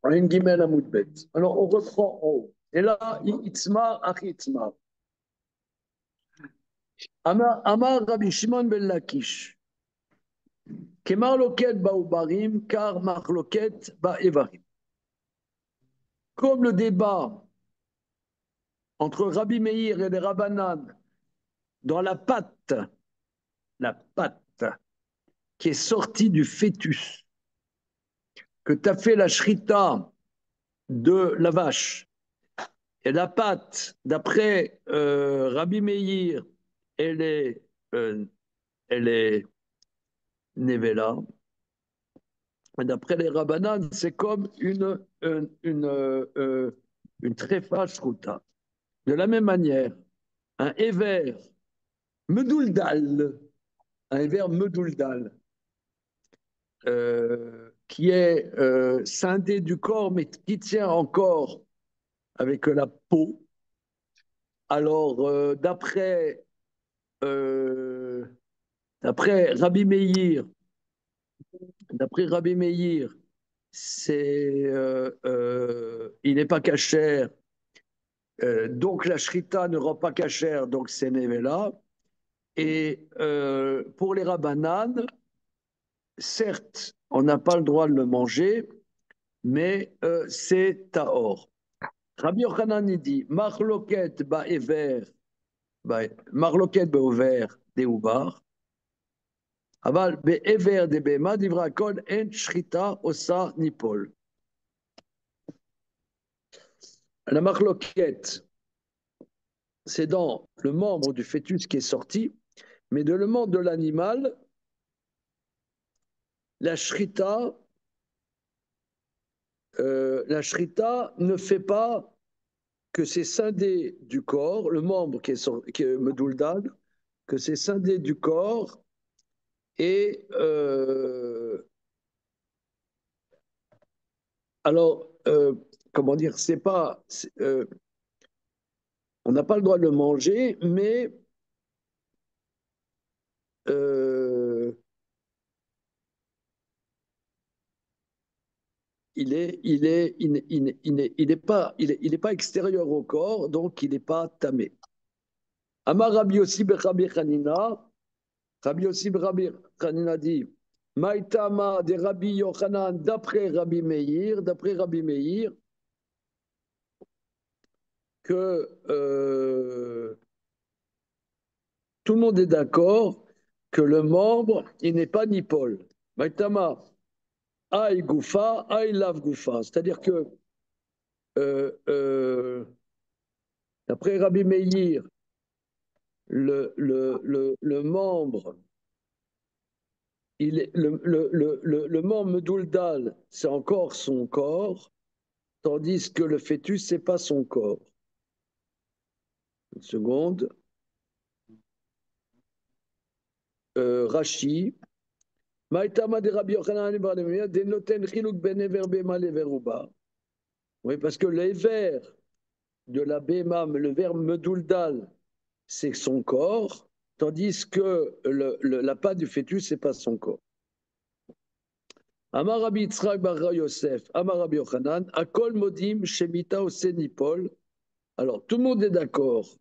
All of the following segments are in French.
Aïn Gimel Amoud Bet. Alors, on reprend en haut. Et là, Itzmar, Achi Itzmar. Amar Rabbi Shimon ben Lakish. Kemar loket ba'ubarim, car marloket ba'evarim. Comme le débat entre Rabbi Meir et les Rabbanan dans la pâte qui est sortie du fœtus, que tu as fait la shrita de la vache, et la pâte, d'après Rabbi Meir, euh, elle est nevela. Et d'après les Rabbanan, c'est comme une tréfa shruta. De la même manière, un éver medouldal, un éver medouldal, qui est scindé du corps, mais qui tient encore avec la peau. Alors, euh, d'après Rabbi Meir, il n'est pas cachère, donc la shrita ne rend pas cachère, donc c'est nevela. Et pour les rabbanan, certes, on n'a pas le droit de le manger, mais c'est tahor. Rabbi Yochanan il dit marloket ba'ever, marloket ba'over deubar, aval be'ever de be'ema divra kol en shrita osa nipol. La marloket, c'est dans le membre du fœtus qui est sorti, mais de le membre de l'animal, la shrita ne fait pas que c'est scindé du corps, le membre qui est Medouldan, que c'est scindé du corps et alors comment dire, c'est pas on n'a pas le droit de le manger, mais euh, il est pas extérieur au corps, donc il n'est pas tamé. Amar Rabbi Yossi Rabbi Chanina, Rabbi Yossi Rabbi Chanina dit Maïtama de Rabbi Yochanan d'après Rabbi Meir, que tout le monde est d'accord que le membre, il n'est pas nipol. Maïtama, aï goufa, aï lav goufa. C'est-à-dire que euh, euh, d'après Rabbi Meir, le membre, le membre medouldal, c'est encore son corps, tandis que le fœtus, c'est pas son corps. Une seconde. Rashi. Maïtama de Rabbi Yochanan de noten chiluk ben ever bema lever uba. Oui, parce que l'éver de la bema, le verbe medouldal, c'est son corps, tandis que la pâte du fœtus, c'est pas son corps. Amar Rabbi Yitzchak bar Yosef, Amar Rabbi Yochanan, Akol modim shemita osenipol. Alors, tout le monde est d'accord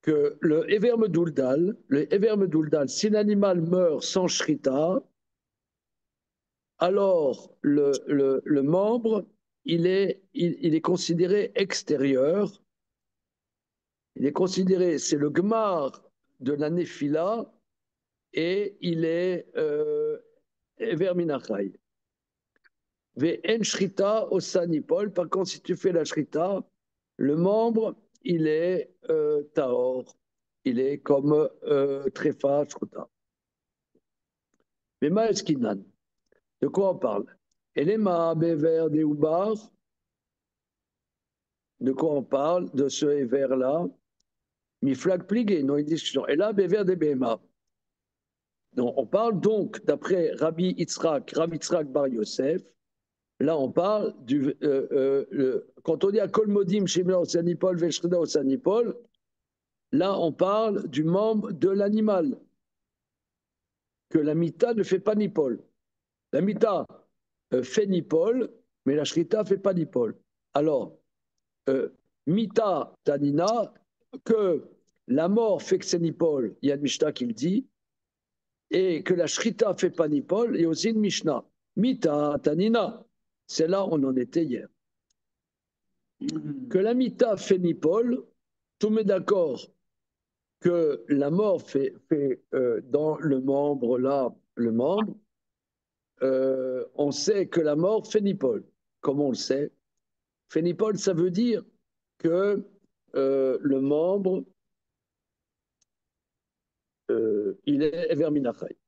que le Ever Medouldal, si l'animal meurt sans shrita, alors le membre, il est considéré extérieur. Il est considéré, c'est le gmar de la Nephila et il est Ever Minachai. Ve'en shrita osanipol. Par contre, si tu fais la shrita, le membre, il est tahor. Il est comme trefa shruta. Mais Maeskinan, de quoi on parle? Elema bever de ubar. De quoi on parle? De ce éver-là. Miflag pligé, non, une discussion. Et là, bever de bema. On parle donc, d'après Rabbi Yitzhak Bar Yosef, là on parle quand on dit à Kol Modim, Shemla Osanipol, Veshrida Osanipol, là on parle du membre de l'animal, que la mita ne fait pas nipol. La mita fait nipol, mais la shrita fait pas nipol. Alors, mita tanina, que la mort fait que c'est nipol, il y a une Mishnah qui le dit, et que la shrita fait pas nipol, il y a aussi une Mishnah. Mita tanina, c'est là où on en était hier. Que la mita fait nipol, tout le monde est d'accord que la mort fait dans le membre là, le membre, on sait que la mort fait nipol. Comment on le sait? Phénipol, ça veut dire que le membre, il est verminachai.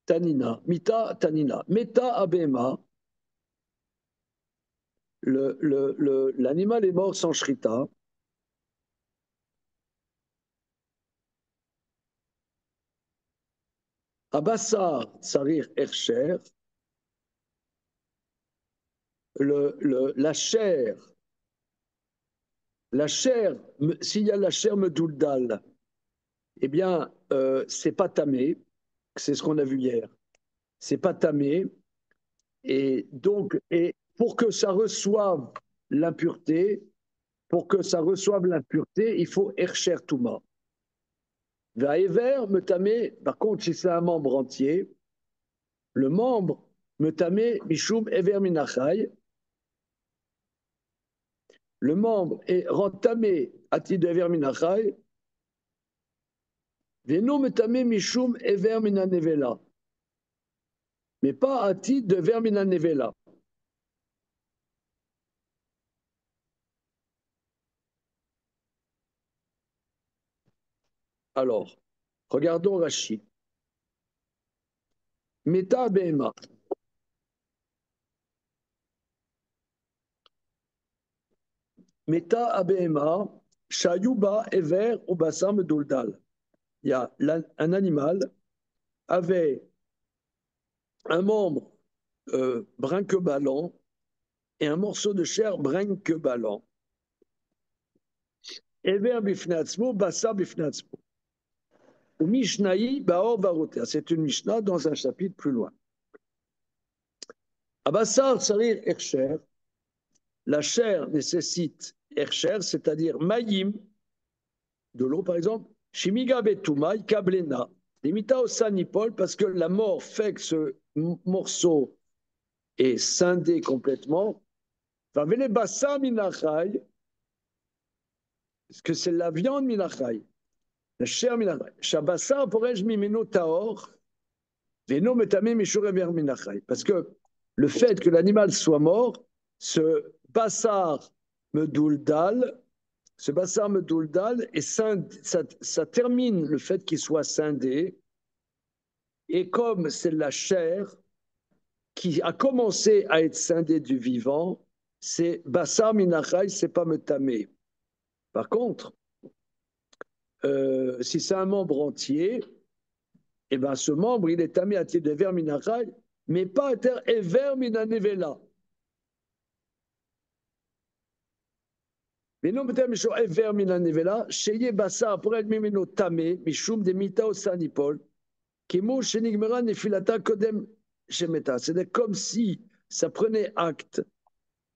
Tanina, mita tanina, meta abema, l'animal est mort sans shrita. Abassar sarir ercher, la chair, s'il y a la chair medouldal, eh bien, c'est pas tamé, c'est ce qu'on a vu hier. C'est pas tamé, et donc, pour que ça reçoive l'impureté, il faut ercher touma. Vaever me tamé, par contre, si c'est un membre entier, le membre me tamé mishum ever minachai, le membre est rentamé à titre de ever minachai, veno me tamé mishum ever minanevela, mais pas à titre de ever minanevela. Alors, regardons Rashi. Meta Behema. Meta Abehema, Shayuba Ever ou Bassam Duldal. Il y a un animal avait un membre brinque-ballant et un morceau de chair brinque-ballant. Ever Bifnatzmo, Bassa Bifnatzmo. Ou Mishnai Baor Baroter. C'est une Mishnah dans un chapitre plus loin. Abassar Sarir Ercher, la chair nécessite Ercher, c'est-à-dire Maïm, de l'eau par exemple, Shimiga Betumai Kablena, limita au sanipol, parce que la mort fait que ce morceau est scindé complètement. Vavele Bassa Minachai, parce que c'est la viande Minachai, la chair Minachai. Shabassa pourrais-je mimeno taor, veno metame mishurever Minachai, parce que le fait que l'animal soit mort, ce bassar medouldal, et ça termine le fait qu'il soit scindé. Et comme c'est la chair qui a commencé à être scindée du vivant, c'est bassar minachai, c'est pas metamé. Par contre, si c'est un membre entier, eh ben ce membre, il est tamé à titre de ver minachai, mais pas à terre et ver minanevela. Mais non, peut-être, mais ever minanevela, sheye bassar pour être mimeno tamé, mishum de mita au sanipol, kemo shenigmera nefilata kodem shemeta. C'est comme si ça prenait acte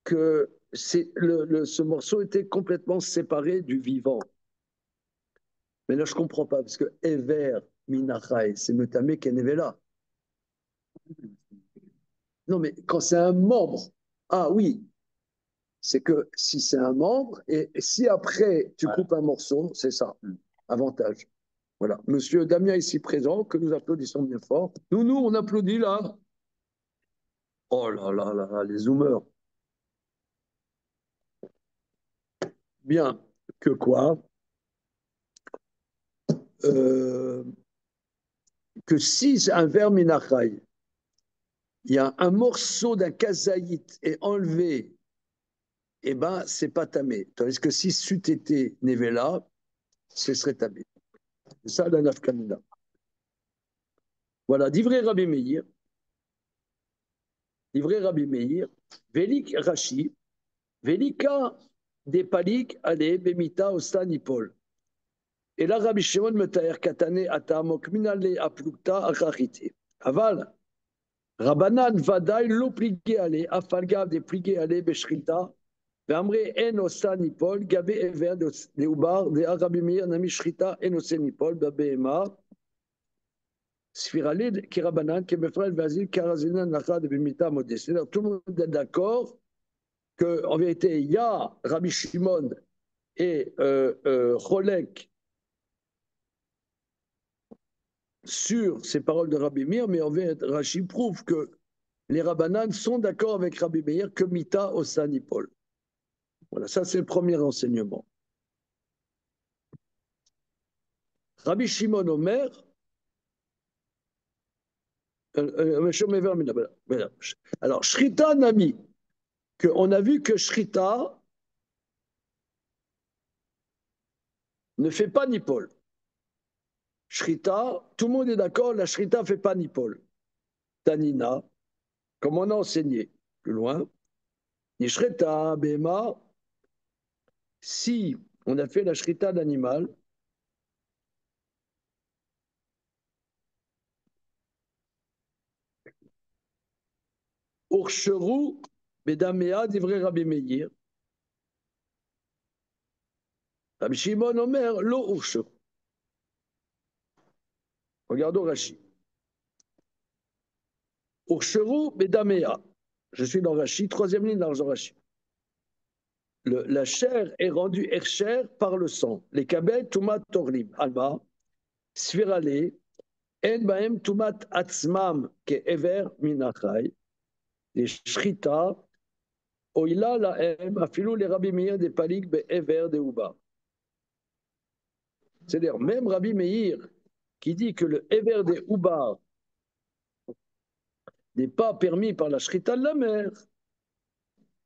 que ce morceau était complètement séparé du vivant. Mais là, je ne comprends pas, parce que Ever Minachai, c'est Metamé Kenevela. Non, mais quand c'est un membre, ah oui, c'est que si c'est un membre, et si après tu coupes un morceau, c'est ça, avantage. Voilà. Monsieur Damien ici présent, que nous applaudissons bien fort. Nous, on applaudit là. Oh là là là, là les zoomers. Bien, que quoi que si un ver minachai, il y a un morceau d'un kazaït est enlevé, eh ben, c'est pas tamé. Tandis que si c'eût été nevela, ce serait tamé. C'est ça la nafkamina. Voilà, d'ivré Rabbi Meir, Velik Rashi, Velika des palik, allez, Bemita, Ostanipol. Et là, Rabbi Shimon Metaher Katane Atamok Minale Aplukta Achachite. Aval, Rabanan Vadaï, l'obligue aller, Afalgav des plié aller, Beshrita, Vamre en osanipol, Gabe Ever, de Ubar, de Arabimir, Nami Shrita, en osanipol, Babema, Sfiralid, Kirabanan, Kemefral, Vazil, Karazina, Nacha, de Bimita, Modeste. Tout le monde est d'accord qu'en vérité, il y a Rabbi Shimon et Cholek sur ces paroles de Rabbi Meir, mais en vérité, Rashi prouve que les Rabbanan sont d'accord avec Rabbi Meir que Mita Osanipol. Voilà, ça c'est le premier enseignement. Rabbi Shimon Omer, alors Shrita Nami, on a vu que Shrita ne fait pas Nipol. Shrita, tout le monde est d'accord, la Shrita ne fait pas Nipol. Tanina, comme on a enseigné plus loin, Nishreta, Bema, si on a fait la Shrita d'animal, Urcheru, Bedamea, d'Ivray Rabbi Meir, Rabbi Shimon Omer, Lo Urcheru. Regardons Rashi. Urcheru, Bedamea. Je suis dans Rashi, troisième ligne dans Rashi. La chair est rendue hercher par le sang. Les kabel, tumat torlim. Alma, svirale, en baem tumat atzmam ke ever minachai. Les shrita, oila laem, afilou les Rabbi Meir des palik be ever de uba. C'est-à-dire, même Rabbi Meir, qui dit que le ever de uba n'est pas permis par la shrita de la mer,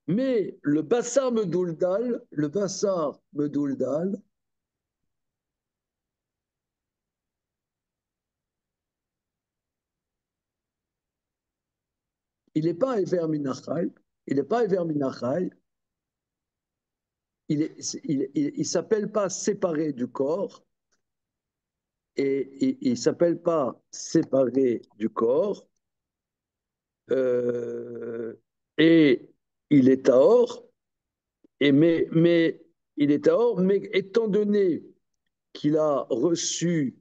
mais le bassar medouldal, il n'est pas Ever Minachai, il n'est pas Ever Minachai, il s'appelle pas séparé du corps, et il s'appelle pas séparé du corps, et il est Tahor, mais il est Tahor, mais étant donné qu'il a reçu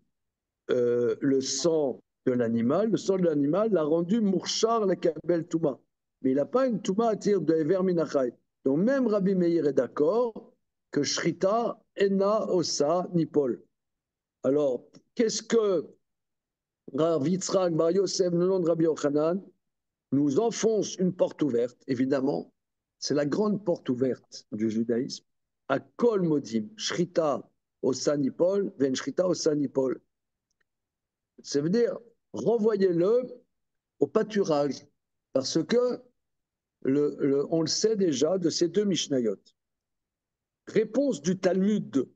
le sang de l'animal, le sang de l'animal l'a rendu Mourchar la Kabel Touma. Mais il n'a pas une Touma à tirer de Ever Minachai. Donc même Rabbi Meir est d'accord que Shrita, Ena, Osa, Nipol. Alors, qu'est-ce que Rav Yitzhak Bar Yosef, le nom de Rabbi Yochanan, nous enfonce une porte ouverte, évidemment, c'est la grande porte ouverte du judaïsme, à Kol Modim, Shrita, Osa, Nipol, Ven Shrita, Osa, Nipol. Ça veut dire, renvoyez-le au pâturage, parce que on le sait déjà de ces deux Mishnayot. Réponse du Talmud,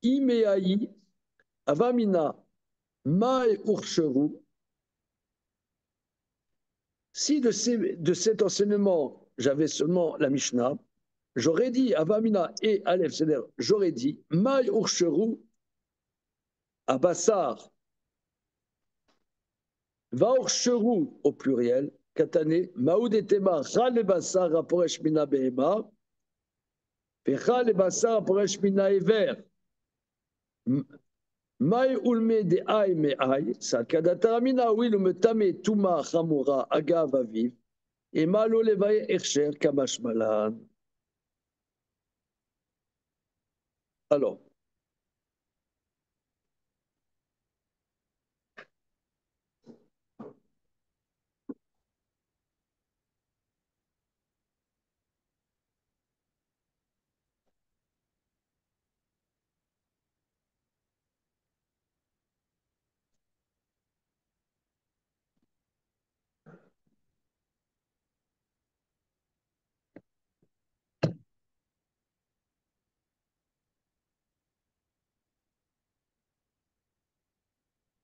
Imeaï, Avamina, Maï Urcheru. Si de cet enseignement, j'avais seulement la Mishnah, j'aurais dit Avamina et Aleph, c'est-à-dire, j'aurais dit Maï Urcheru, Abassar, Va Urcheru au pluriel, Katane, Maoud et Tema, Chal et Bassar, Raporesh Mina Behema, Pechal et Bassar, Raporesh Mina Ever. Maï ulme de aï me aï, ça kadataramina oui le metame tuma chamura agav aviv, et malo levaye ercher kamash malan. Alors,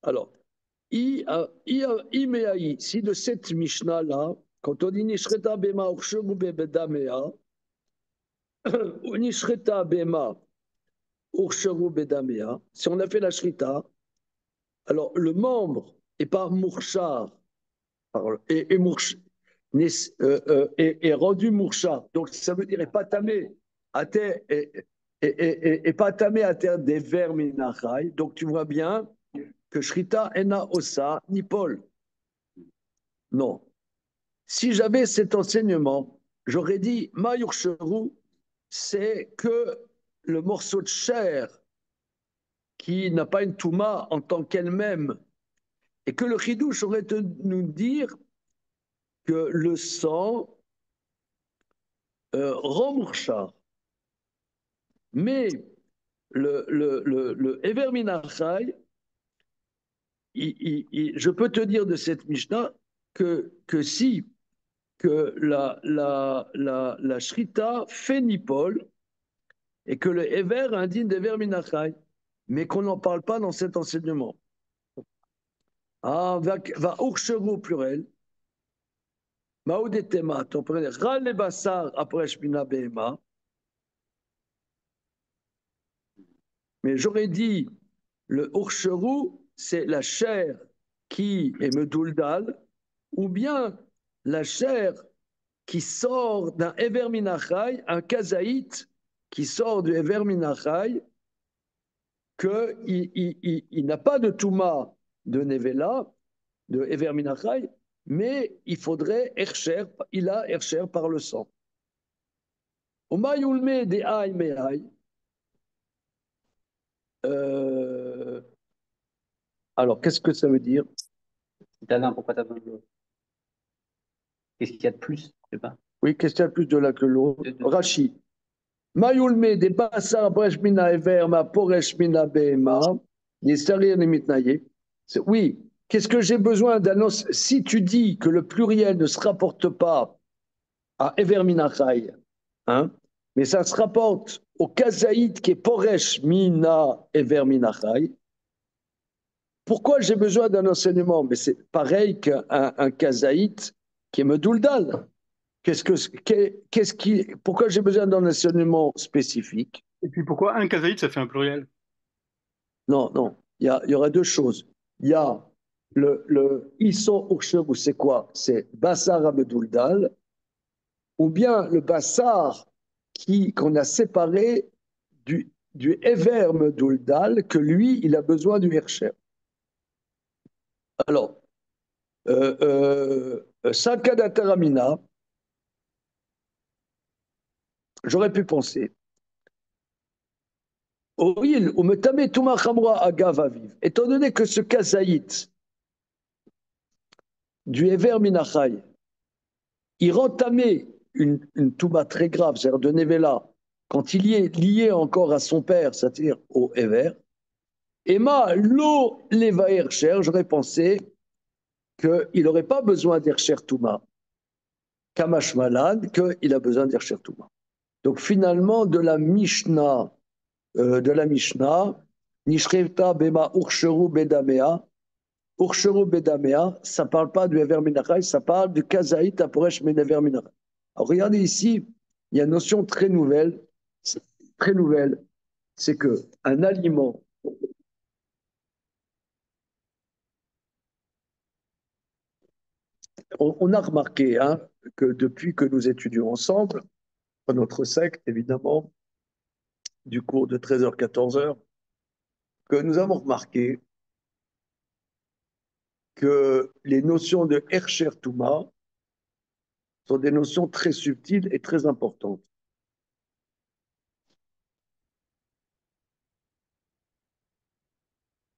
alors, imeaï, si de cette Mishnah-là, quand on dit nishreta bema urshugu bedamea, ou nishreta bema urshugu bedamea, si on a fait la shrita, alors le membre et pas Mourchar, et rendu Mourchar. Donc ça veut dire et pas tamé à terre et pas tamé à terre des vers minachai. Donc tu vois bien que Shrita ena osa ni Paul. Non. Si j'avais cet enseignement, j'aurais dit Mayurcheru, c'est que le morceau de chair qui n'a pas une touma en tant qu'elle-même, et que le chidouche aurait de nous dire que le sang rend mouchard. Mais le Ever Minachai, je peux te dire de cette Mishnah que si que la Shrita fait Nipol et que le Ever indigne d'Ever Minachai, mais qu'on n'en parle pas dans cet enseignement. Ah, va Urcheru au pluriel. Maoudetema, on pourrait dire Ral le Bassar après Shmina Behema. Mais j'aurais dit le Urcheru, c'est la chair qui est Medouldal, ou bien la chair qui sort d'un Ever Minachai, un Kazaït qui sort du Ever Minachai, qu'il n'a pas de Touma de Nevela, de Ever Minachai, mais il faudrait Ercher, il a Ercher par le sang. Umayulme de Aï Meaï. Alors, qu'est-ce que ça veut dire? Tana, pourquoi t'as besoin de l'eau? Qu'est-ce qu'il y a de plus? Je sais pas. Oui, qu'est-ce qu'il y a de plus de là que l'autre? Rashi. Mayulme de Bassar Breshmina Ever, ma Poreshmina Behema, Yesarir Nimitnaye. Oui, qu'est-ce que j'ai besoin d'annoncer? Si tu dis que le pluriel ne se rapporte pas à Ever Minachai, hein, mais ça se rapporte au Kazaït qui est Poresh Mina Ever Minachai, pourquoi j'ai besoin d'un enseignement? Mais c'est pareil qu'un Kazaït qui est Medouldal. Pourquoi j'ai besoin d'un enseignement spécifique? Et puis pourquoi un kazaït, ça fait un pluriel? Non, non, il y aura deux choses. Il y a le Isson Urcheru, c'est quoi? C'est Bassar Abedouldal, ou bien le Bassar qu'on a séparé du Ever Medouldal, que lui, il a besoin du Hercher. Alors, Sankadataramina, j'aurais pu penser. Étant donné que ce kazaït du Ever Minachai, il rentamait une touma très grave, c'est-à-dire de Nevela, quand il y est lié encore à son père, c'est-à-dire au Ever, Emma, lo leva Ercher, j'aurais pensé qu'il n'aurait pas besoin d'Ercher Touma, Kamash Malad, qu'il a besoin d'Ercher Touma. Donc finalement, de la Mishnah, Nishrevta Bema Urcheru Bedamea, Urcheru Bedamea, ça ne parle pas du Ever Minachai, ça parle du Kazaït Aporesh Menever Minachai. Alors regardez ici, il y a une notion très nouvelle, c'est qu'un aliment, on a remarqué hein, que depuis que nous étudions ensemble, dans notre secte évidemment, du cours de 13h-14h, que nous avons remarqué que les notions de Hercher Touma sont des notions très subtiles et très importantes.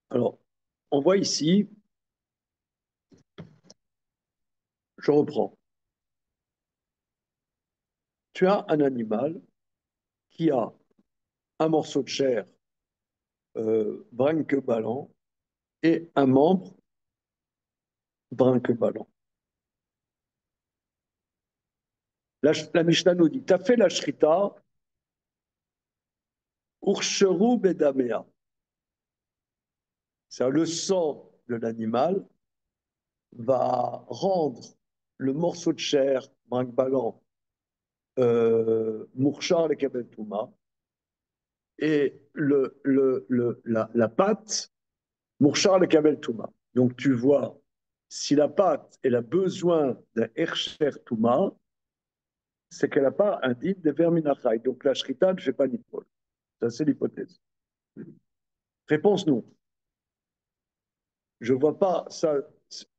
Alors, on voit ici, je reprends, tu as un animal qui a un morceau de chair brinque-ballant et un membre brinque-ballant. La Mishnah nous dit, tu as fait la shrita, urcheru bedamea. C'est le sang de l'animal va rendre le morceau de chair brinque-ballant Mourchar le Kabel Touma et la pâte Mourchar le Kabel Touma. Donc tu vois, si la pâte elle a besoin d'un Hersher Touma, c'est qu'elle n'a pas un dit de Verminachai. Donc la Shrita ne fait pas Nipol. Ça, c'est l'hypothèse. Réponse non. Je ne vois pas ça.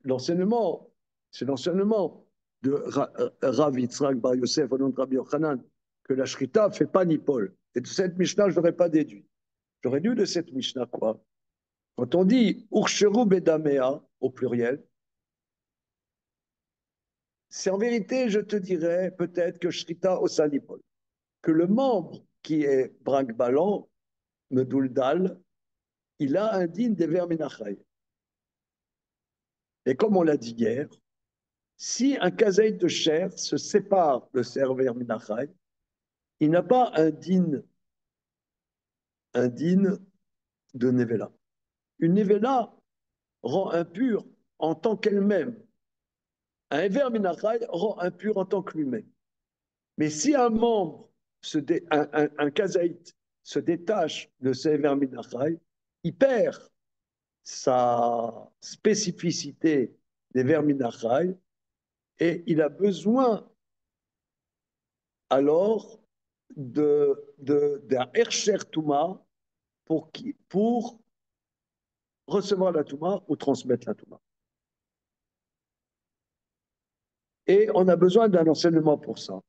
L'enseignement, c'est l'enseignement de Rav Yitzhak Bar Yosef au nom de Rabbi Yochanan que la Shrita ne fait pas Nipol. Et de cette Mishnah, je n'aurais pas déduit. J'aurais dû de cette Mishnah quoi? Quand on dit Ursheru Bedamea au pluriel, c'est en vérité, je te dirais peut-être que Shrita au Sanipol, que le membre qui est brinque-ballant, Meduldal, il a un digne des Verminachai. Et comme on l'a dit hier, si un kazaï de chair se sépare de ser Verminachai, il n'a pas un digne de Nevela. Une Nevela rend impure en tant qu'elle-même. Un Verminachai rend impur en tant que lui-même. Mais si un membre, un kazaït, se détache de ses Verminachai, il perd sa spécificité des Verminachai et il a besoin alors d'un Hersher Touma pour recevoir la Touma ou transmettre la Touma. Et on a besoin d'un enseignement pour ça,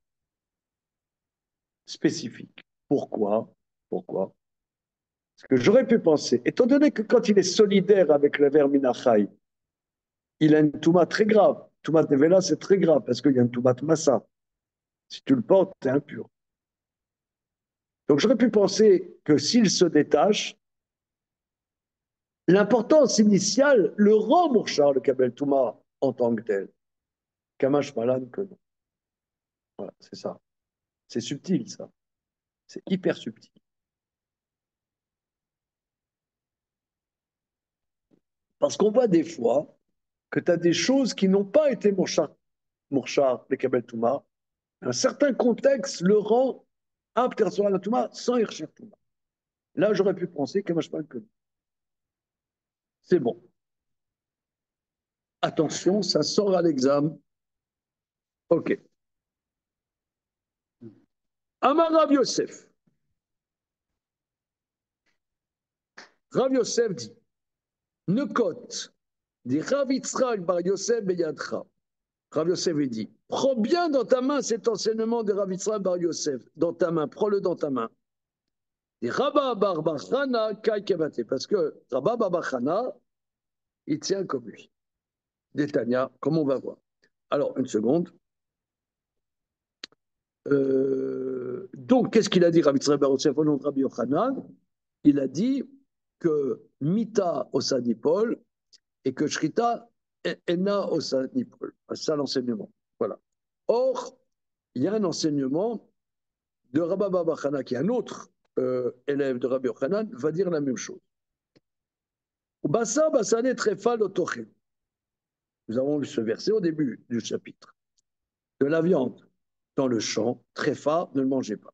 spécifique. Pourquoi? Pourquoi? Parce que j'aurais pu penser, étant donné que quand il est solidaire avec le Verminachai, il a une Touma très grave. Toumat Nevela, c'est très grave parce qu'il y a une Toumat Massa. Si tu le portes, tu es impur. Donc j'aurais pu penser que s'il se détache, l'importance initiale le rend Mourchar, le Kabel Touma, en tant que tel. Kamash Malan que non. Voilà, c'est ça. C'est subtil, ça. C'est hyper subtil. Parce qu'on voit des fois que tu as des choses qui n'ont pas été Mourchar, le Kabel Touma. Un certain contexte le rend apte à recevoir la Touma sans Hircher Touma. Là, j'aurais pu penser Kamash Malan que non. C'est bon. Attention, ça sort à l'examen. OK. Amar Rav Yosef. Rav Yosef dit Nekot, dit Rav Yitzhak Bar Yosef Beyadcha. Rav Yosef dit prends bien dans ta main cet enseignement de Rav Yitzhak Bar Yosef. Dans ta main, prends-le dans ta main. Dit Rabba Bar Bachana Kai Kevate. Parce que Rabba Bar Bachana, il tient comme lui. Détania, comme on va voir. Alors, une seconde. Donc, qu'est-ce qu'il a dit, Rav Yitzhak Bar Yosef, au nom de Rabbi Yochanan? Il a dit que Mita au Sanipol et que Shrita Ena au Sanipol. C'est ça l'enseignement. Voilà. Or, il y a un enseignement de Rabba Bachana, qui est un autre élève de Rabbi Yochanan, va dire la même chose. Bassa Bassane Trefa Lotochen. Nous avons vu ce verset au début du chapitre. De la viande dans le champ, Trefa, ne le mangez pas.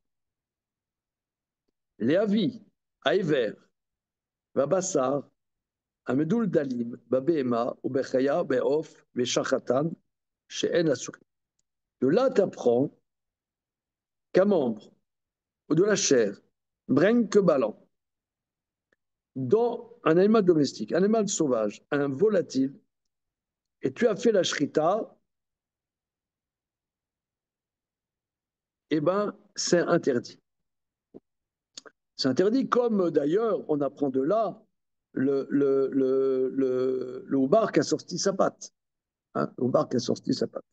Léavi, Aïver, Vabassar, Amedul Dalim, Babéema, Ubechaya, Beof, Veshachatan, She'en Asuri. De là, tu apprends qu'un membre ou de la chair, brinque ballant, dans un animal domestique, un animal sauvage, un volatile, et tu as fait la shrita, eh bien, c'est interdit. C'est interdit, comme d'ailleurs, on apprend de là le houbar qui a sorti sa patte. Hein, le houbar qui a sorti sa patte.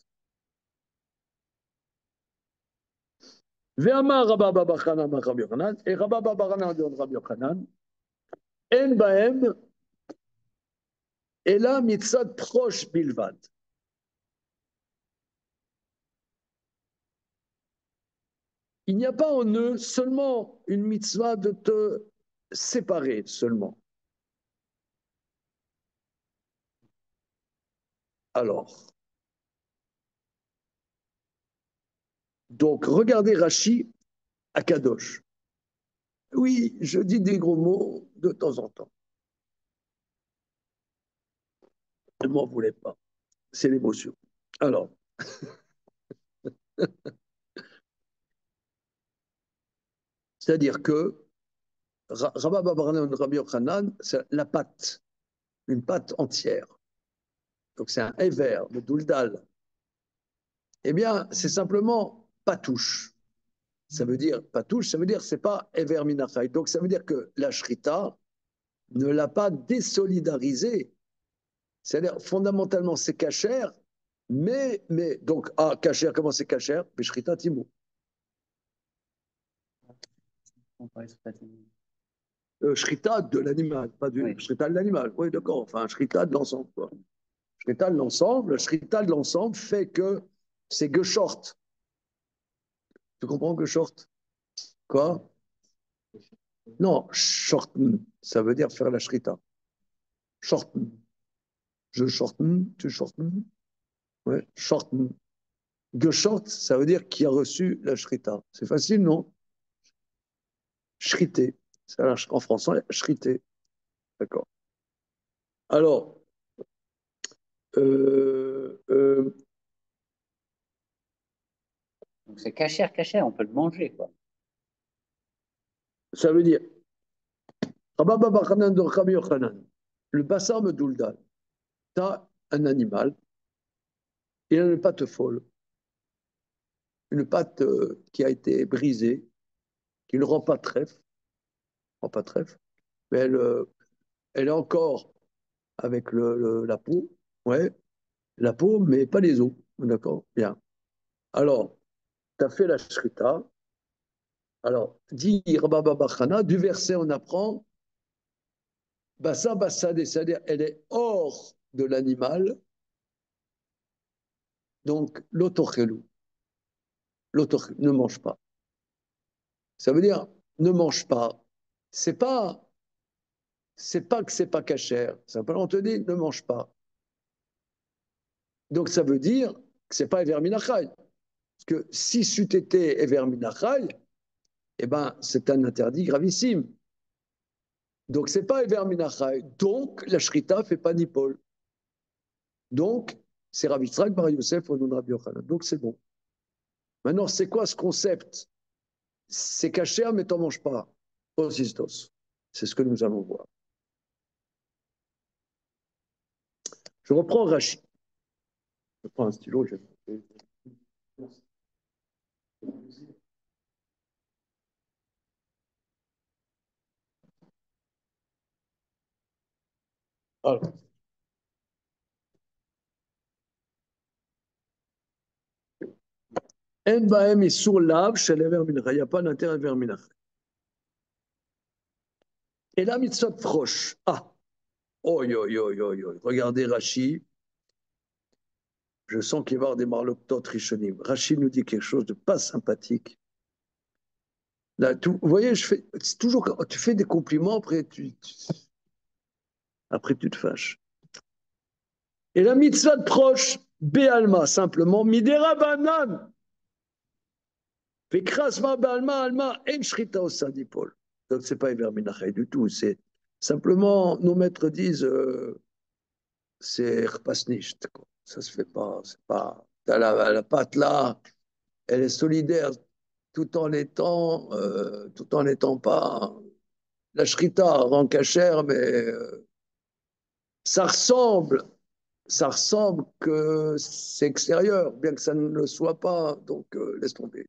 Ve'amar Rabba Baba Chanan Rabbi Yochanan, et Rabba Baba Chanan de Rabbi Yochanan, en bahem, et là, mitzad proche bilvad. Il n'y a pas en eux seulement une mitzvah de te séparer seulement. Alors, donc regardez Rashi à Kadosh. Oui, je dis des gros mots de temps en temps. Ne m'en voulez pas. C'est l'émotion. Alors, c'est-à-dire que Rabba Barbaran de Rabbi Yochanan, c'est la pâte, une pâte entière. Donc c'est un éver, le douldal. Eh bien, c'est simplement patouche. Ça veut dire patouche, ça veut dire c'est pas éver minachai. Donc ça veut dire que la shrita ne l'a pas désolidarisé. C'est-à-dire fondamentalement c'est cachère, mais donc cachère, comment c'est cachère? Shrita timou. Shrita de l'animal, pas du Oui. shrita de l'animal. Oui, d'accord. Enfin, shrita de l'ensemble. Shrita de l'ensemble. Le shrita de l'ensemble fait que c'est short. Tu comprends short? Quoi? Non, shorten, ça veut dire faire la shrita. Shorten. Je shorten, tu shorten. Ouais, shorten. Short, ça veut dire qui a reçu la shrita. C'est facile, non? Shrité. En français, shrité. D'accord. Alors, euh, Donc c'est cachère, cachère, on peut le manger, quoi. ça veut dire, le bassar medouldan, tu as un animal, il a une patte folle, une patte qui a été brisée, qui ne rend pas trèfle, mais elle est encore avec la peau, ouais, la peau, mais pas les os, d'accord? Bien. Alors, tu as fait la shrita. Alors, dit Rabba Bachana, du verset on apprend, Bassa Bassade, c'est-à-dire elle est hors de l'animal, donc l'autochelu, ne mange pas. Ça veut dire ne mange pas. C'est pas, c'est pas que c'est pas cachère. Simplement on te dit ne mange pas. Donc ça veut dire que c'est pas Everminachai. Parce que si c'eût été Everminachai, eh ben c'est un interdit gravissime. Donc c'est pas Everminachai. Donc la shrita fait pas nipol. Donc c'est Rav Yitzhak Bar Yosef au nom de Rabbi Yochanan. Donc c'est bon. Maintenant c'est quoi ce concept? C'est cachère mais t'en manges pas. Osistos. C'est ce que nous allons voir. Je reprends Rashi. Je prends un stylo. Alors. En bahem isur lav shel ever mincha. Il n'y a pas d'intérêt vers mincha. Et la mitzvot proche. Ah, oi, oi, oi, oi, oi. Regardez Rashi. Je sens qu'il va y avoir des marloctotes rishonim. Rashi nous dit quelque chose de pas sympathique. Là, vous voyez, c'est toujours quand tu fais des compliments, après tu te fâches. Et la mitzvah de proche, Béalma, simplement, Midera Banan. Vekrasma Béalma, Alma, En Shrita Osadipol. Donc, c'est pas Ever Minachai du tout. C'est simplement, nos maîtres disent, c'est Rpasnicht. Ça se fait pas. C'est pas. La pâte là, elle est solidaire tout en étant pas. La Shrita rend cachère, mais ça ressemble ça ressemble que c'est extérieur, bien que ça ne le soit pas, donc laisse tomber.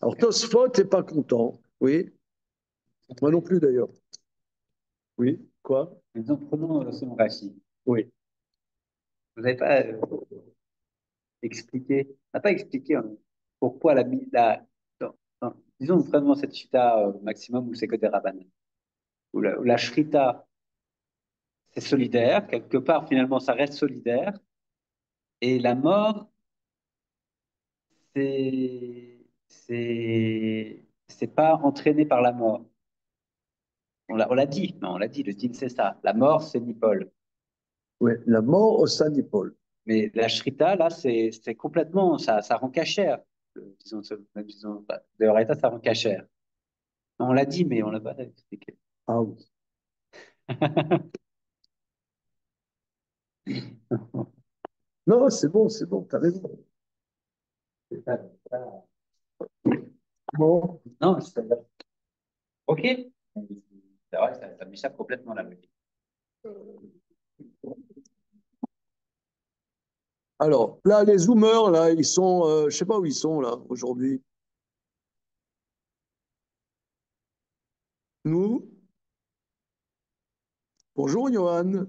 Alors Tosfot n'est pas content, oui, moi non plus d'ailleurs. Oui, quoi? Maintenant, prenons selon Rachid. Oui. Vous n'avez pas expliqué, on n'a pas expliqué pourquoi disons vraiment cette chita maximum où c'est que des rabanes, où la shrita c'est solidaire, quelque part finalement ça reste solidaire, et la mort c'est pas entraîné par la mort. On l'a dit, non, on l'a dit, le din c'est ça. La mort c'est Nipol. Oui, la mort au sein d'Hippol. Mais la shrita, là, c'est complètement, ça rend cachère. Disons, de Horaïta, ça rend cachère. On l'a dit, mais on l'a pas expliqué. Ah oui. Non, c'est bon, t'as raison. Bon, Non, ok. C'est vrai que ça m'échappe complètement la logique. alors là, les Zoomers, là, ils sont, je sais pas où ils sont là aujourd'hui. Nous, bonjour Johan.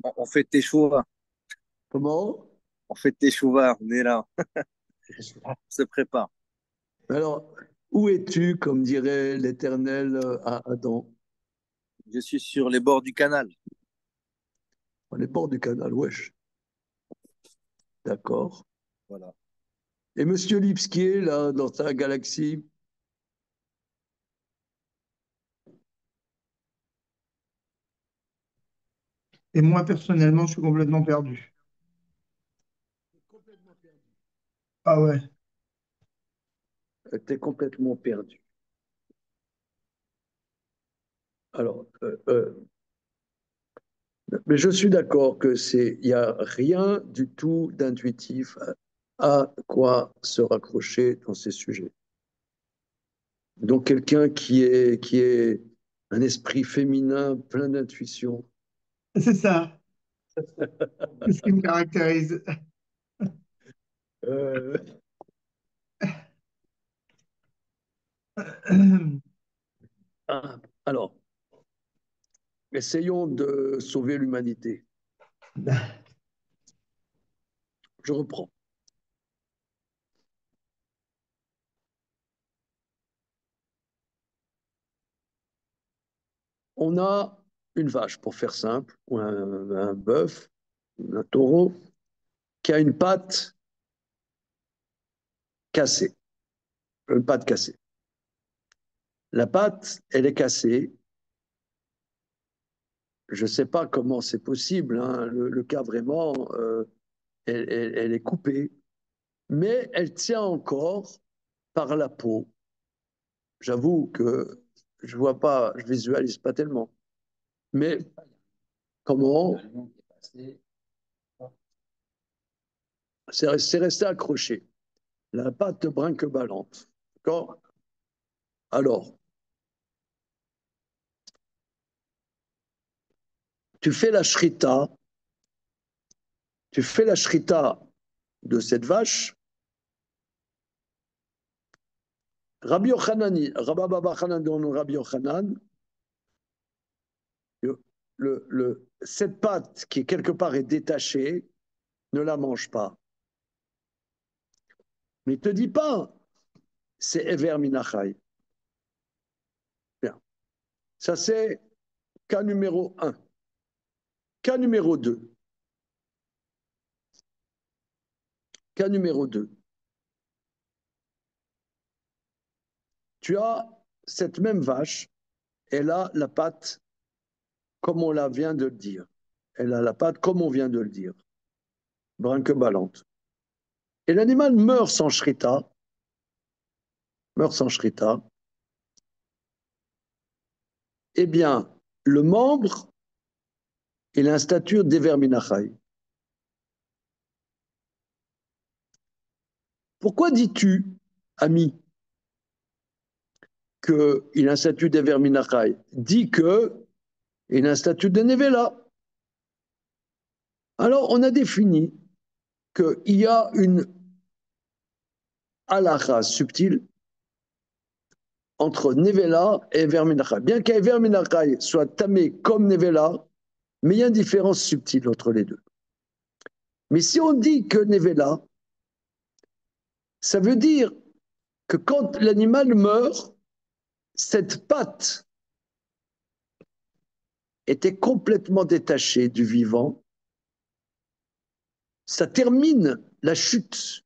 On fait tes choix. Comment? On fait tes choix. On est là. On se prépare. Alors, où es-tu, comme dirait l'Éternel à Adam? Je suis sur les bords du canal. On est bord du canal, wesh. D'accord. Voilà. Et Monsieur Lipskier, là, dans sa galaxie? Et moi, personnellement, je suis complètement perdu. Ah ouais. T'es complètement perdu. Alors, mais je suis d'accord que il y a rien du tout d'intuitif à quoi se raccrocher dans ces sujets. Donc quelqu'un qui est un esprit féminin plein d'intuition. C'est ça. C'est ce qui me caractérise. Euh, alors, essayons de sauver l'humanité. Je reprends. On a une vache, pour faire simple, ou un bœuf, un taureau, qui a une patte cassée. Une patte cassée. La patte, elle est cassée. Je ne sais pas comment c'est possible, hein. Le cas vraiment, elle est coupée, mais elle tient encore par la peau. J'avoue que je vois pas, je visualise pas tellement. Mais comment? C'est resté accroché. La patte brinque-ballante. D'accord? Alors, tu fais la shrita, tu fais la shrita de cette vache. Rabbi Yochanan, Rabba Baba Hanan, Rabbi Yochanan, cette pâte qui quelque part est détachée, ne la mange pas. Mais ne te dis pas, c'est Ever Minachai. Bien. Ça, c'est cas numéro 1. Cas numéro 2. Cas numéro 2. Tu as cette même vache, elle a la pâte comme on la vient de le dire. Elle a la pâte comme on vient de le dire. Brinque-ballante. Et l'animal meurt sans shrita, meurt sans shrita, eh bien, le membre, il a une stature d'Everminachai. Pourquoi dis-tu, ami, qu'il a un statut d'Everminachai? Dis qu'il a un statut de Nevela. Alors, on a défini qu'il y a une halakha subtile entre Nevela et Everminachai. Bien qu'Everminachai soit tamé comme Nevela, mais il y a une différence subtile entre les deux. Mais si on dit que Nevela, ça veut dire que quand l'animal meurt, cette patte était complètement détachée du vivant. Ça termine la chute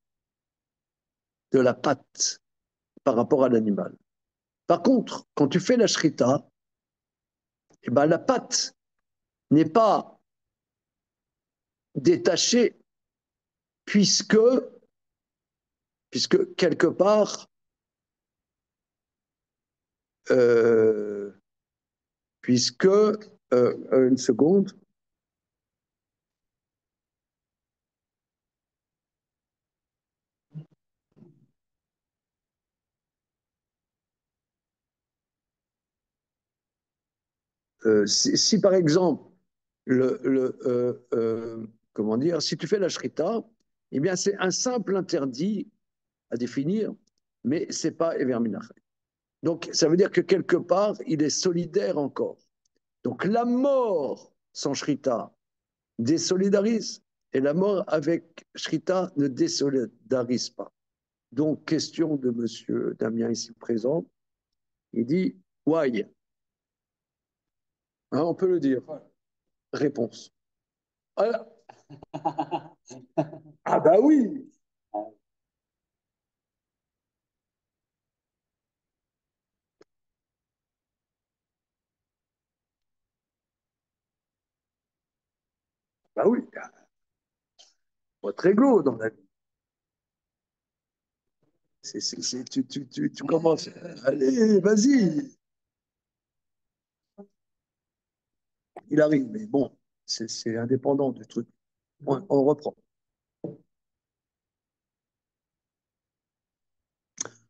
de la patte par rapport à l'animal. Par contre, quand tu fais la shrita, eh ben, la patte n'est pas détachée puisque, puisque quelque part, euh, puisque, une seconde, si par exemple, comment dire, si tu fais la shrita, eh bien c'est un simple interdit à définir, mais c'est pas Ever Minachem. Donc ça veut dire que quelque part, il est solidaire encore. Donc la mort sans shrita désolidarise et la mort avec shrita ne désolidarise pas. Donc question de monsieur Damien ici présent, il dit why? Hein, on peut le dire. Réponse. Ah, ah bah oui. Bah oui. Votre ego dans la vie. Tu commences. Allez, vas-y. Il arrive, mais bon, c'est indépendant du truc. On reprend.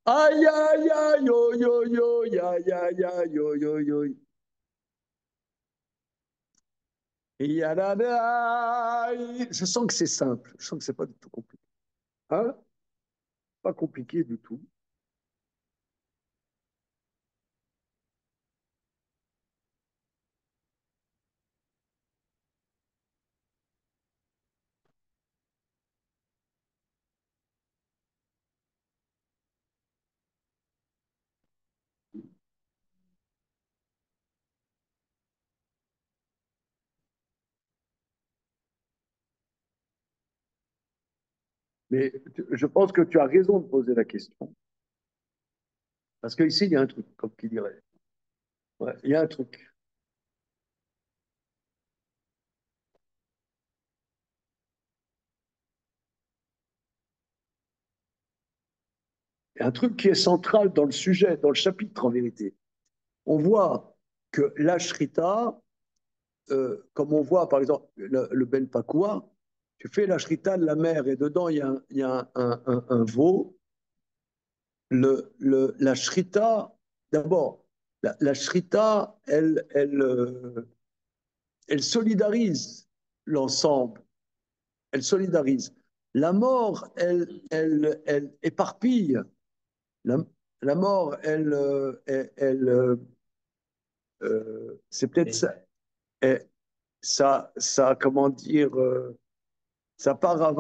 Aïe, aïe, aïe, yo, yo, yo, ya, ya, ya, yo, yo, yo. Je sens que c'est simple. Je sens que c'est pas du tout compliqué. Hein? Pas compliqué du tout. Mais je pense que tu as raison de poser la question. Parce qu'ici, il y a un truc, comme qui dirait. Ouais, il y a un truc. Il y a un truc qui est central dans le sujet, dans le chapitre en vérité. On voit que la shrita, comme on voit par exemple le Ben Pakua, tu fais la shrita de la mer et dedans il y a un veau. La shrita, d'abord, la shrita, elle solidarise l'ensemble. Elle solidarise. La mort, elle éparpille. La, la mort, c'est peut-être ça, ça, comment dire, ça part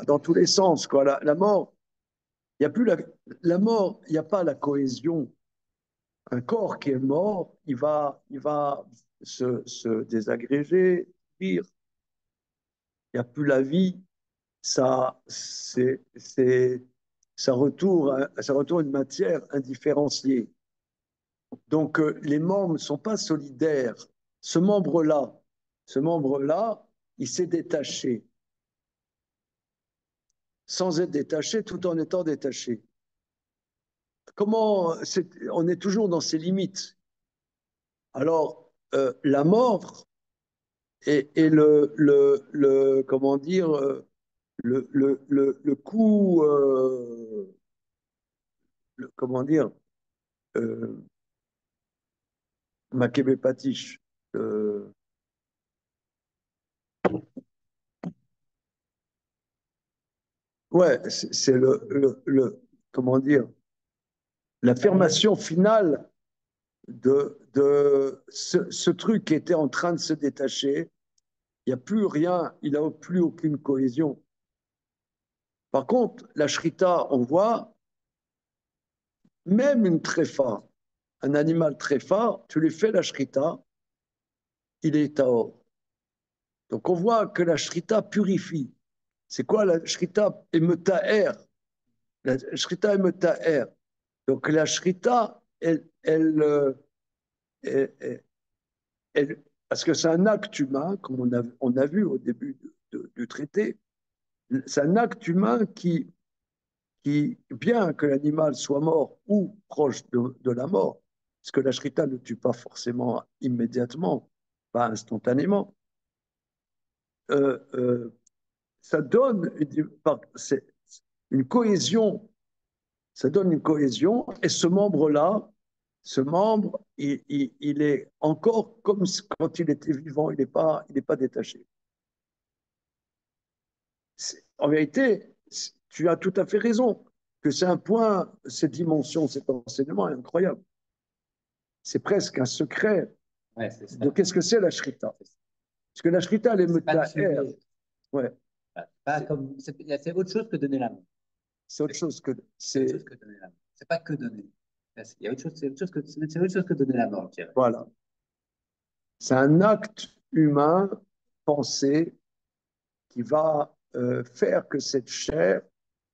dans tous les sens, quoi. La mort, il n'y a plus la mort, il n'y a pas la cohésion. Un corps qui est mort, il va se désagréger, pire. Il n'y a plus la vie. Ça, ça retourne une matière indifférenciée. Donc, les membres ne sont pas solidaires. Ce membre-là, ce membre-là, il s'est détaché, sans être détaché, tout en étant détaché. On est toujours dans ses limites. Alors, la mort et comment dire, le coup, comment dire, euh, Makebe Patish, ouais, c'est comment dire, l'affirmation finale de ce truc qui était en train de se détacher. Il n'y a plus rien, il n'a plus aucune cohésion. Par contre, la shrita, on voit, même une tréfa, un animal tréfa, tu lui fais la shrita, il est taor. Donc on voit que la shrita purifie. C'est quoi la shrita emetaer? La shrita emetaer. Donc la shrita, elle, parce que c'est un acte humain, comme on a vu au début du traité, c'est un acte humain bien que l'animal soit mort ou proche de la mort, parce que la shrita ne tue pas forcément immédiatement, pas instantanément, euh, euh, ça donne une cohésion, ça donne une cohésion, et ce membre-là, Ce membre, il est encore comme quand il était vivant, il n'est pas détaché. En vérité, tu as tout à fait raison, que c'est un point, cette dimension, cet enseignement est incroyable. C'est presque un secret Ouais, c'est ça. de qu'est-ce que c'est la shrita. Parce que la shrita, elle est C'est pas muta'er. tuer. Ouais, Pas comme, c'est autre chose que donner la main. c'est autre chose que. C'est autre chose que donner la main. C'est pas que donner. Il y a autre chose, c'est autre chose que donner la mort, je dirais. Voilà. C'est un acte humain pensé qui va faire que cette chair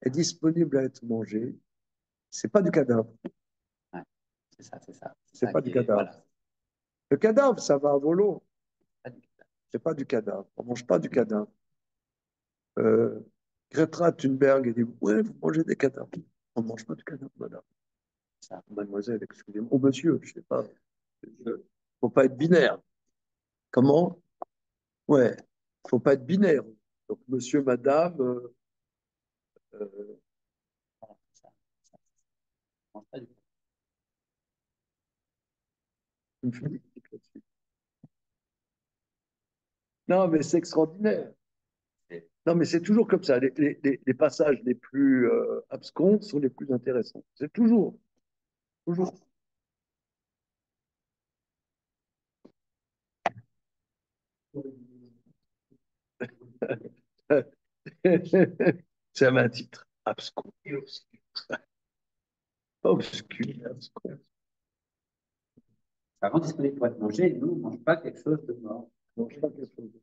est disponible à être mangée. C'est pas du cadavre. Ouais, c'est ça, c'est ça. C'est ça pas qui du est, cadavre. voilà. Le cadavre, ça va à volo. Pas du cadavre. C'est pas du cadavre. On mange pas du cadavre. Euh, Greta Thunberg, elle dit ouais, vous mangez des cadavres. On ne mange pas du cadavre, madame. Ça. Mademoiselle, excusez-moi. Ou monsieur, je sais pas. Faut pas être binaire. Comment? Ouais, faut pas être binaire. Donc, monsieur, madame, euh, Voilà, c'est ça. On mange pas du cadavre. une fille là-dessus. Non, mais c'est extraordinaire. Non, mais c'est toujours comme ça. Les passages les plus abscons sont les plus intéressants. C'est toujours, toujours. C'est un titre abscon. Obscur, abscon. Ça rend disponible pour être mangé. Nous, on ne mange pas quelque chose de mort. Non, je sais pas quelque chose de-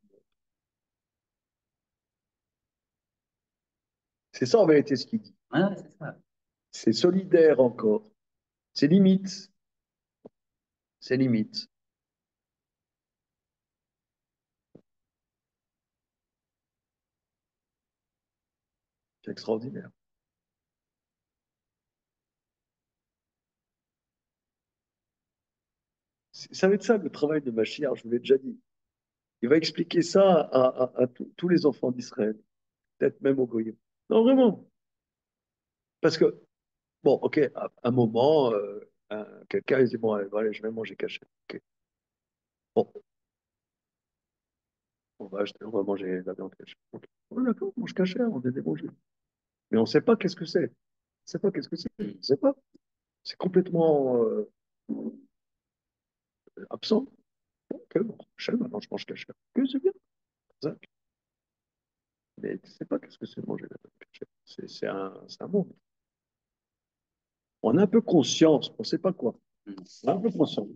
C'est ça en vérité ce qu'il dit. Ah, c'est ça. C'est solidaire encore. C'est limite. C'est limite. C'est extraordinaire. Ça va être ça le travail de Machiar, je vous l'ai déjà dit. Il va expliquer ça à tous les enfants d'Israël, peut-être même aux Goyim. Non, vraiment. Parce que, bon, ok, à un moment, quelqu'un il dit, bon, allez, voilà, je vais manger caché. Ok. Bon, on va manger la viande cachée. Ok. Ouais, d'accord, on mange caché, on est des mangés. Mais on ne sait pas qu'est-ce que c'est. On ne sait pas qu'est-ce que c'est. On ne sait pas. C'est complètement absent. Ok, bon, caché, maintenant je mange caché. Ok, c'est bien. Ça. Mais tu ne sais pas qu'est-ce que c'est manger la viande cachée. C'est un monde. On a un peu conscience, on ne sait pas quoi. On a un peu conscience.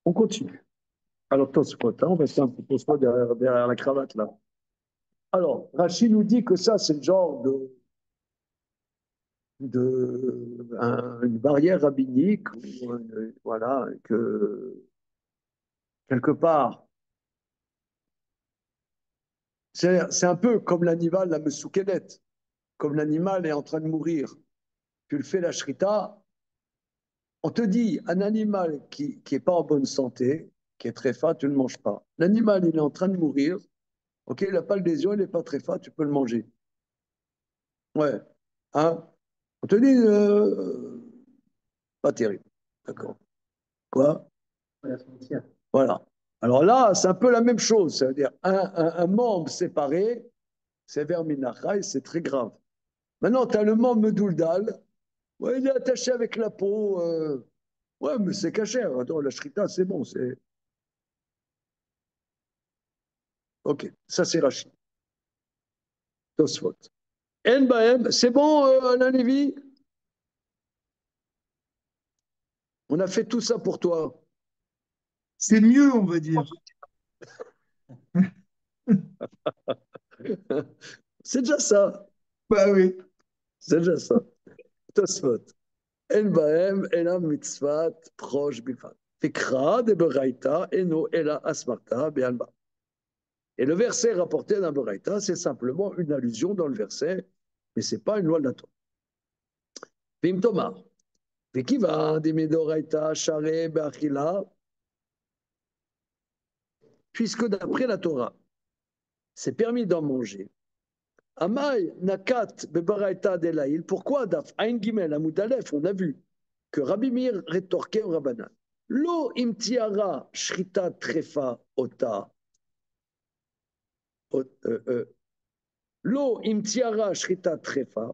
On continue. Alors, attends, c'est quoi? On va faire un petit peu ça derrière la cravate, là. Alors, Rachid nous dit que ça, c'est le genre une barrière rabbinique, voilà, que quelque part, c'est un peu comme l'animal, la mesoukenet, comme l'animal est en train de mourir. Tu le fais la shrita, on te dit, un animal qui est pas en bonne santé, qui est très fat, tu ne le manges pas. L'animal, il est en train de mourir, ok, il n'a pas l'adhésion, il n'est pas très fat, tu peux le manger. Ouais. Hein? On te dit, pas terrible. D'accord. Quoi? Voilà. Alors là, c'est un peu la même chose. C'est-à-dire, un membre séparé, c'est vers Minachai, c'est très grave. Maintenant, tu as le membre Medouldal. Ouais, il est attaché avec la peau. Ouais, mais c'est caché. Attends, la shrita, c'est bon. Ok, ça c'est Rachid. Tosfot. En Bahem, c'est bon, Alain Lévy? On a fait tout ça pour toi. C'est mieux, on va dire. C'est déjà ça. Bah oui. C'est déjà ça. Tosfot. En Bahem, Elam mitzvat, proche bifat. Fikra de Beraita, Eno, Ela Asmarta, Bealba. Et le verset rapporté dans Beraita, c'est simplement une allusion dans le verset, mais ce n'est pas une loi de la Torah. Vim Tomar. Vekiva, Dimidoraita, Share, Beachila. Puisque d'après la Torah, c'est permis d'en manger. Amay, Nakat, Bebaraita, Delaïl. Pourquoi Daf Ain Gimel, Amoudalef, on a vu. que Rabbi Meir rétorquait au Rabbanan. Lo imtiara shrita trefa ota. Lo imtiara shrita trefa.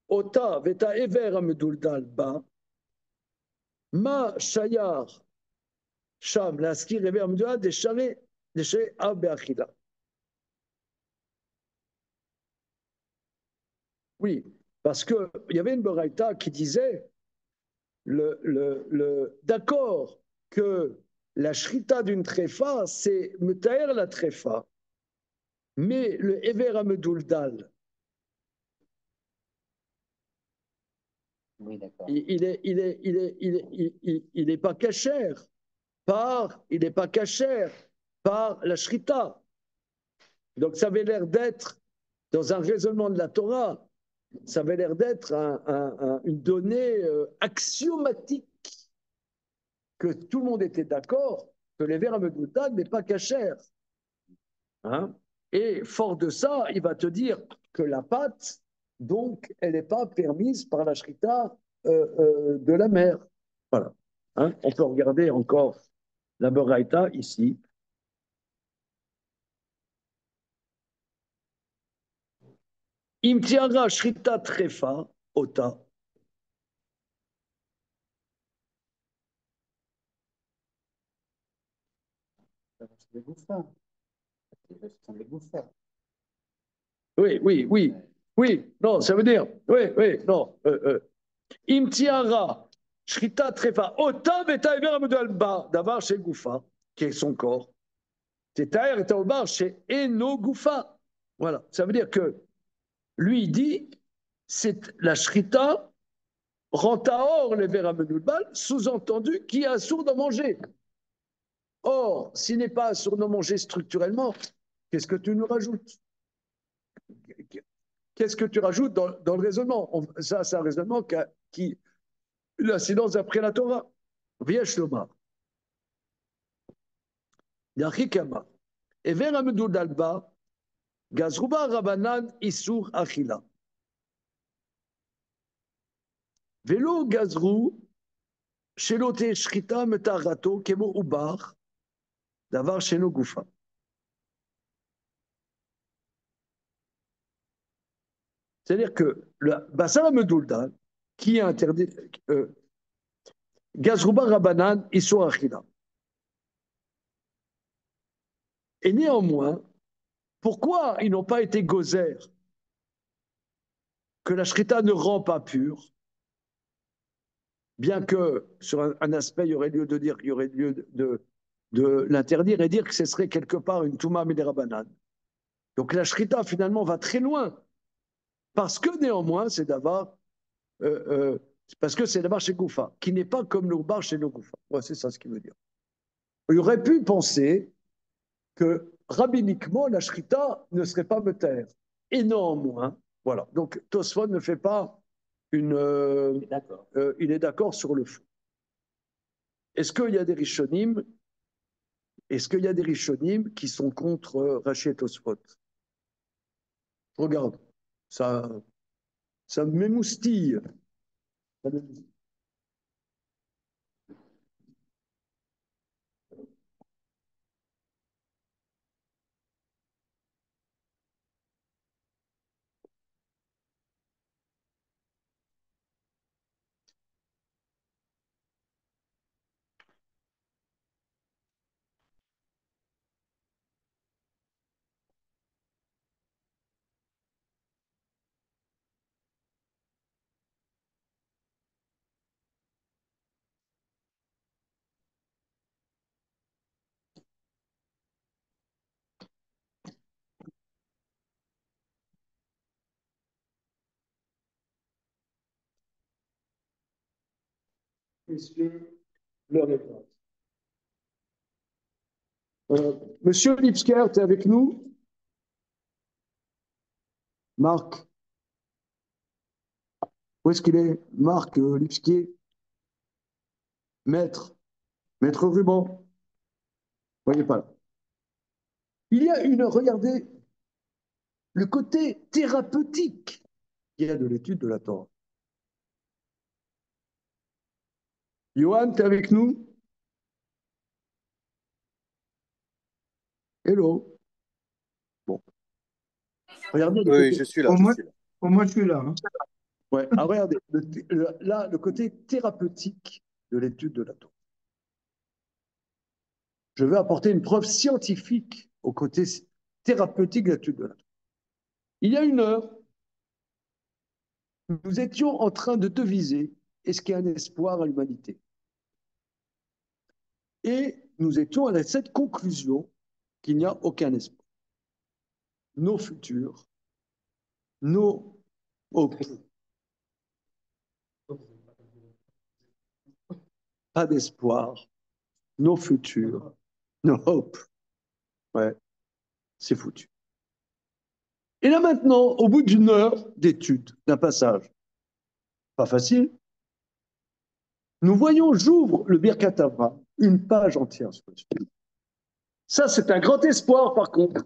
Ota veta ever ameduldal ba. Ma shayar sham laskir ever ameduldal deshare a beachila. Oui, parce qu'il y avait une Boraïta qui disait d'accord que la shrita d'une tréfa, c'est metaer la tréfa, mais le Ever Ameduldal, Oui, d'accord. il est pas cachère par la shrita. Donc ça avait l'air d'être, dans un raisonnement de la Torah, ça avait l'air d'être une donnée axiomatique que tout le monde était d'accord que les verres à Meduldal n'est pas cachère. Hein? Et fort de ça, il va te dire que la pâte, donc, elle n'est pas permise par la shrita de la mer. Voilà. Hein? On peut regarder encore la Boraïta ici. Imtiara shrita trefa ota. Oui, non, ça veut dire, oui, non. Imtiara, Shrita Trefa, Ota Beta Ever Amudal Ba, d'avoir chez Goufa, qui est son corps. Tetaer est au bar chez Eno Goufa. Voilà, ça veut dire que lui, il dit, c'est la Shrita rend à or les vers Amudal, sous-entendu qui a sourd de manger. Or, s'il n'est pas sourd de manger structurellement, qu'est-ce que tu nous rajoutes? Qu'est-ce que tu rajoutes dans le raisonnement? Ça, c'est un raisonnement qui l'incidence après la Torah. Viesh Lomar. Yachikama. Et vers Amedou Dalba, Gazruba Rabanan Isur Achila. Velo Gazrou, Shelote Shrita Metarato, Kemo Ubar, Davar Sheno Goufa. C'est-à-dire que le Basar Amedouldan, qui est interdit, Gazruba Rabanan Isur Achila. Et néanmoins, pourquoi ils n'ont pas été gozer que la shrita ne rend pas pure, bien que sur un aspect, il y aurait lieu de dire qu'il y aurait lieu de l'interdire et dire que ce serait quelque part une touma midirabanan. Donc la shrita finalement va très loin, parce que néanmoins c'est d'avoir, parce que c'est d'avoir chez Goufa, qui n'est pas comme l'ourbar chez nos Goufa. Ouais, c'est ça ce qu'il veut dire. Il aurait pu penser que rabbiniquement la shrita ne serait pas meter. Et néanmoins, voilà. Donc Tosfot ne fait pas une. Il est d'accord sur le fond. Est-ce qu'il y a des Rishonim qui sont contre Rashi et Tosfot? Regarde, ça m'émoustille. Messieurs, l'heure est grave. Monsieur Lipsker, tu es avec nous? Marc, où est-ce qu'il est? Marc Lipskier, maître Ruban, voyez pas là. Il y a regardez, le côté thérapeutique qu'il y a de l'étude de la Torah. Johan, tu es avec nous? Hello. Bon. Regardez le Oui, côté... je suis là, Pour je moi, suis là. pour moi, je suis là, hein. Ouais. Ah, regardez, là, le côté thérapeutique de l'étude de la Torah. Je veux apporter une preuve scientifique au côté thérapeutique de l'étude de la Torah. Il y a 1 heure, nous étions en train de deviser est-ce qu'il y a un espoir à l'humanité. Et nous étions à cette conclusion qu'il n'y a aucun espoir. Nos futurs, nos hopes, pas d'espoir, nos futurs, nos hopes, ouais, c'est foutu. Et là maintenant, au bout d'1 heure d'étude, d'un passage, pas facile, nous voyons, j'ouvre le Birkat Avraham, une page entière sur le sujet. Ça, c'est un grand espoir, par contre.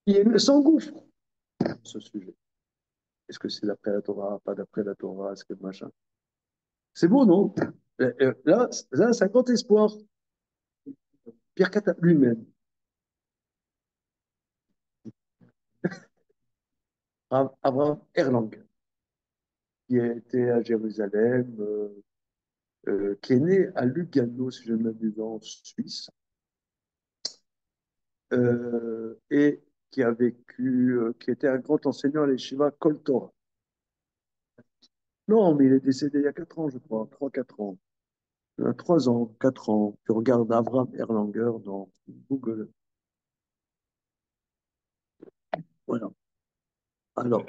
Il s'engouffre, ce sujet. Est-ce que c'est d'après la Torah, pas d'après la Torah, est-ce que machin. C'est beau, non? Là, c'est un grand espoir. Pierre Cata lui-même, Abraham Erlanger, qui a été à Jérusalem, qui est né à Lugano, si je ne m'abuse, en Suisse, et qui a vécu, qui était un grand enseignant à l'Yeshiva Kol Torah. Non, mais il est décédé il y a 4 ans, je crois, 3-4 ans. 3 ans, 4 ans. Tu regardes Abraham Erlanger dans Google. Voilà. Alors,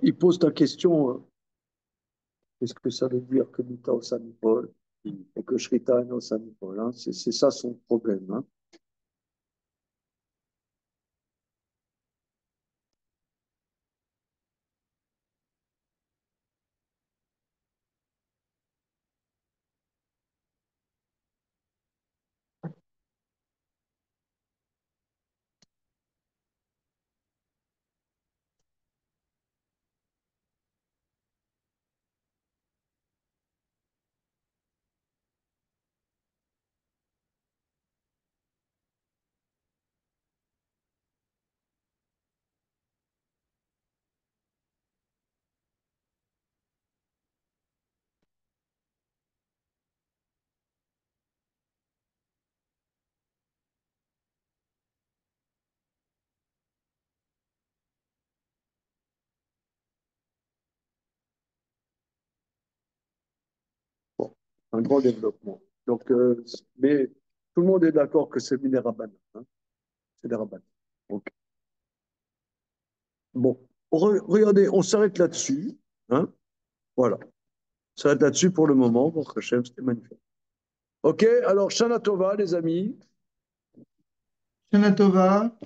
il pose ta question, qu'est-ce que ça veut dire que Mita au Sanipol et que Shrita est au Sanipol, hein? C'est ça son problème, hein? Bon, un grand développement. Donc, mais tout le monde est d'accord que c'est des rabbins, hein? C'est des rabbins. Donc, bon, regardez, on s'arrête là-dessus, hein? Voilà, on s'arrête là-dessus pour le moment. Bon, Hachem, c'était magnifique. Ok, alors Shana Tova, les amis. Shana Tova.